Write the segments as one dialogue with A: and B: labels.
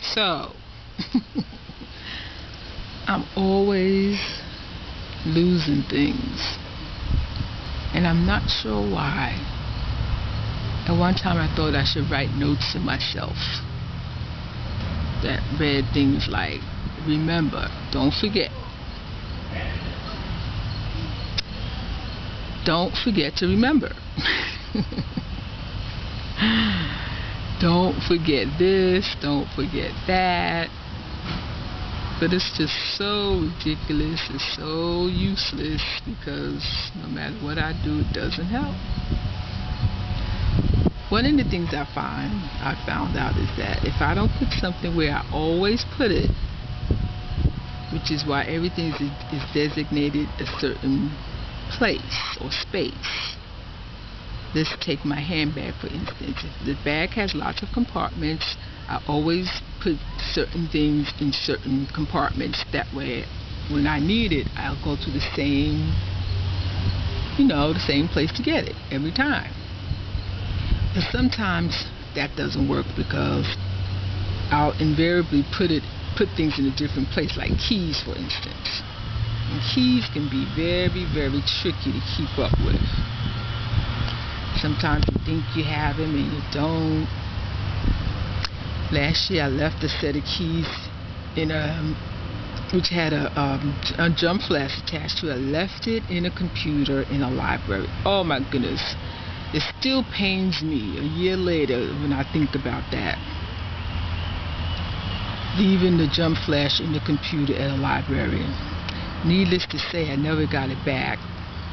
A: So, I'm always losing things, and I'm not sure why. At one time, I thought I should write notes to myself that read things like, remember, don't forget. Don't forget to remember. Don't forget this, don't forget that. But it's just so ridiculous, it's so useless, because no matter what I do, it doesn't help. One of the things I found out is that if I don't put something where I always put it, which is why everything is designated a certain place or space. Let's take my handbag for instance. If the bag has lots of compartments, I always put certain things in certain compartments. That way, when I need it, I'll go to the same place to get it every time. But sometimes that doesn't work, because I'll invariably put things in a different place, like keys for instance. And keys can be very, very tricky to keep up with. Sometimes you think you have them and you don't. Last year I left a set of keys which had a jump flash attached to it. I left it in a computer in a library. Oh my goodness. It still pains me a year later when I think about that. Leaving the jump flash in the computer at a library. Needless to say, I never got it back.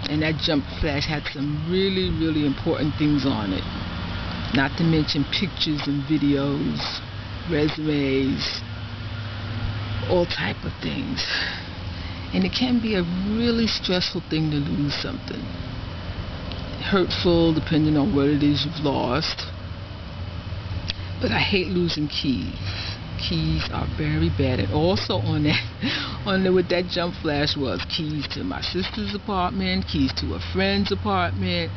A: And that jump flash had some really, really important things on it. Not to mention pictures and videos, resumes, all type of things. And it can be a really stressful thing to lose something. Hurtful depending on what it is you've lost. But I hate losing keys. Keys are very bad. And also with that jump flash was keys to my sister's apartment, keys to a friend's apartment.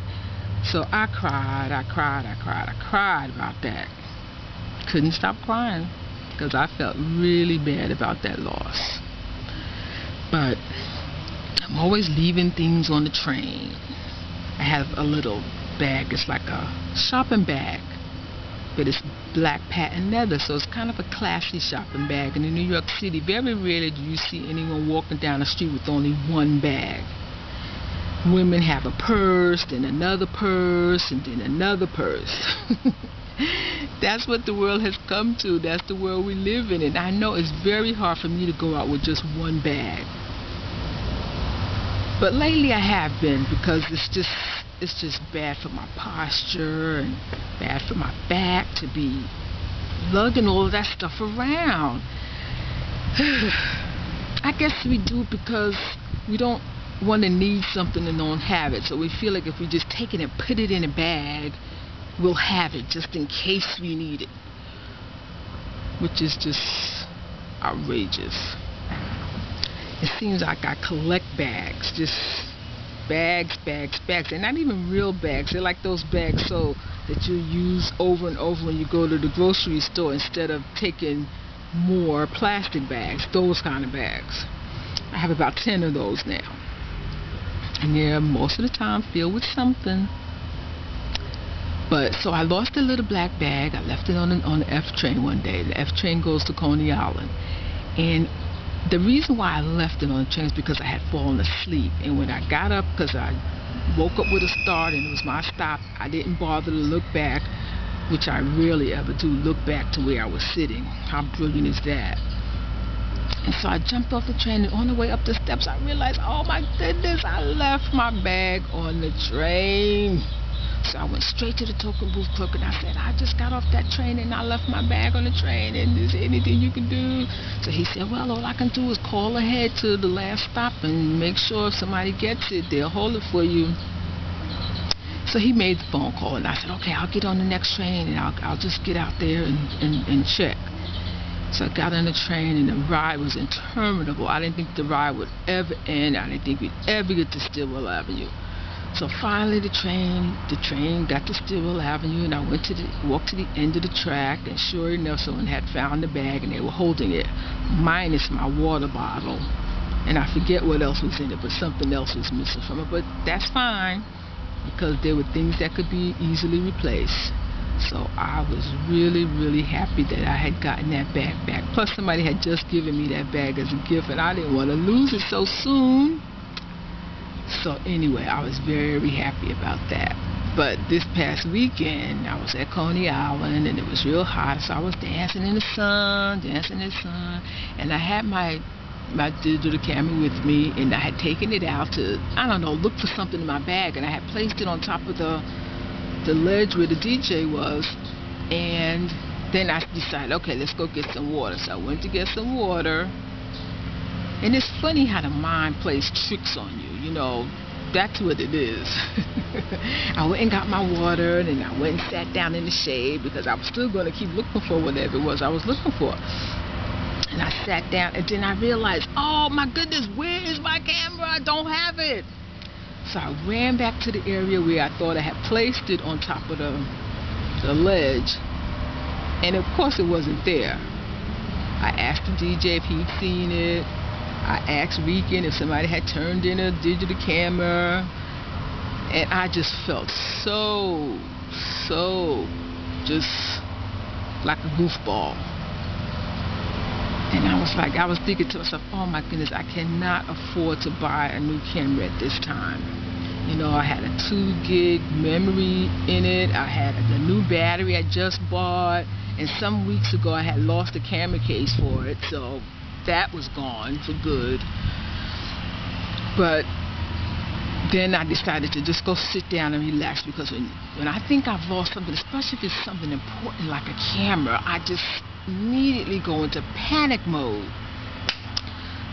A: So I cried about that. Couldn't stop crying, because I felt really bad about that loss. But I'm always leaving things on the train. I have a little bag, it's like a shopping bag, but it's black patent leather, so it's kind of a classy shopping bag. And in New York City, very rarely do you see anyone walking down the street with only one bag. Women have a purse, then another purse, and then another purse. That's what the world has come to. That's the world we live in. And I know it's very hard for me to go out with just one bag. But lately I have been, because it's just bad for my posture and bad for my back to be lugging all of that stuff around. I guess we do it because we don't want to need something and don't have it. So we feel like if we just take it and put it in a bag, we'll have it just in case we need it. Which is just outrageous. It seems like I collect bags, just bags. They're not even real bags. They're like those bags so that you use over and over when you go to the grocery store, instead of taking more plastic bags, those kind of bags. I have about 10 of those now. And they're most of the time filled with something. But so I lost a little black bag. I left it on the F train one day. The F train goes to Coney Island. And the reason why I left it on the train is because I had fallen asleep. And when I got up, because I woke up with a start and it was my stop, I didn't bother to look back, which I rarely ever do, look back to where I was sitting. How brilliant is that? And so I jumped off the train, and on the way up the steps I realized, oh my goodness, I left my bag on the train. So I went straight to the token booth clerk and I said, I just got off that train and I left my bag on the train, and is there anything you can do? So he said, well, all I can do is call ahead to the last stop and make sure if somebody gets it, they'll hold it for you. So he made the phone call, and I said, okay, I'll get on the next train and I'll just get out there and check. So I got on the train, and the ride was interminable. I didn't think the ride would ever end. I didn't think we'd ever get to Stillwell Avenue. So finally the train got to Stillwell Avenue, and I walked to the end of the track, and sure enough someone had found the bag and they were holding it, minus my water bottle. And I forget what else was in it, but something else was missing from it. But that's fine, because there were things that could be easily replaced. So I was really, really happy that I had gotten that bag back. Plus somebody had just given me that bag as a gift, and I didn't want to lose it so soon. So anyway, I was very happy about that. But this past weekend, I was at Coney Island, and it was real hot, so I was dancing in the sun, and I had my digital camera with me, and I had taken it out to, I don't know, look for something in my bag, and I had placed it on top of the ledge where the DJ was, and then I decided, okay, let's go get some water. So I went to get some water. And it's funny how the mind plays tricks on you, you know. That's what it is. I went and got my water, and I went and sat down in the shade, because I was still going to keep looking for whatever it was I was looking for. And I sat down, and then I realized, oh my goodness, where is my camera? I don't have it. So I ran back to the area where I thought I had placed it on top of the ledge, and of course it wasn't there. I asked the DJ if he'd seen it. I asked Rican if somebody had turned in a digital camera, and I just felt so just like a goofball. And I was thinking to myself, oh my goodness, I cannot afford to buy a new camera at this time. You know, I had a 2 gig memory in it. I had the new battery I just bought, and some weeks ago I had lost the camera case for it, so that was gone for good. But then I decided to just go sit down and relax, because when I think I've lost something, especially if it's something important like a camera, I just immediately go into panic mode.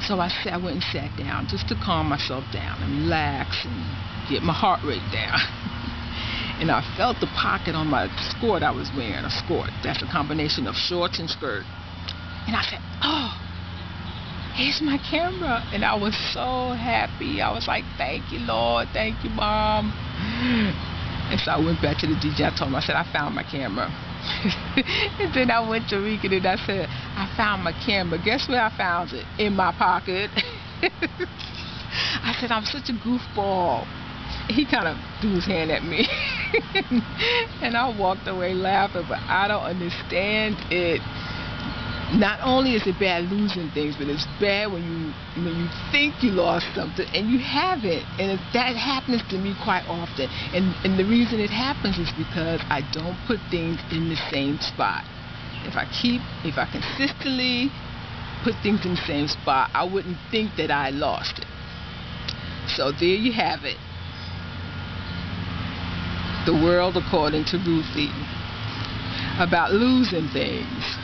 A: So I went and sat down just to calm myself down and relax and get my heart rate down. And I felt the pocket on my skirt I was wearing, a skirt. That's a combination of shorts and skirt. And I said, oh, here's my camera. And I was so happy. I was like, thank you, Lord. Thank you, Mom. And so I went back to the DJ. I told him, I said, I found my camera. And then I went to Rican and I said, I found my camera. Guess where I found it? In my pocket. I said, I'm such a goofball. He kind of threw his hand at me. And I walked away laughing, but I don't understand it. Not only is it bad losing things, but it's bad when you think you lost something and you haven't. And that happens to me quite often. And the reason it happens is because I don't put things in the same spot. If I consistently put things in the same spot, I wouldn't think that I lost it. So there you have it. The world according to Ruthie about losing things.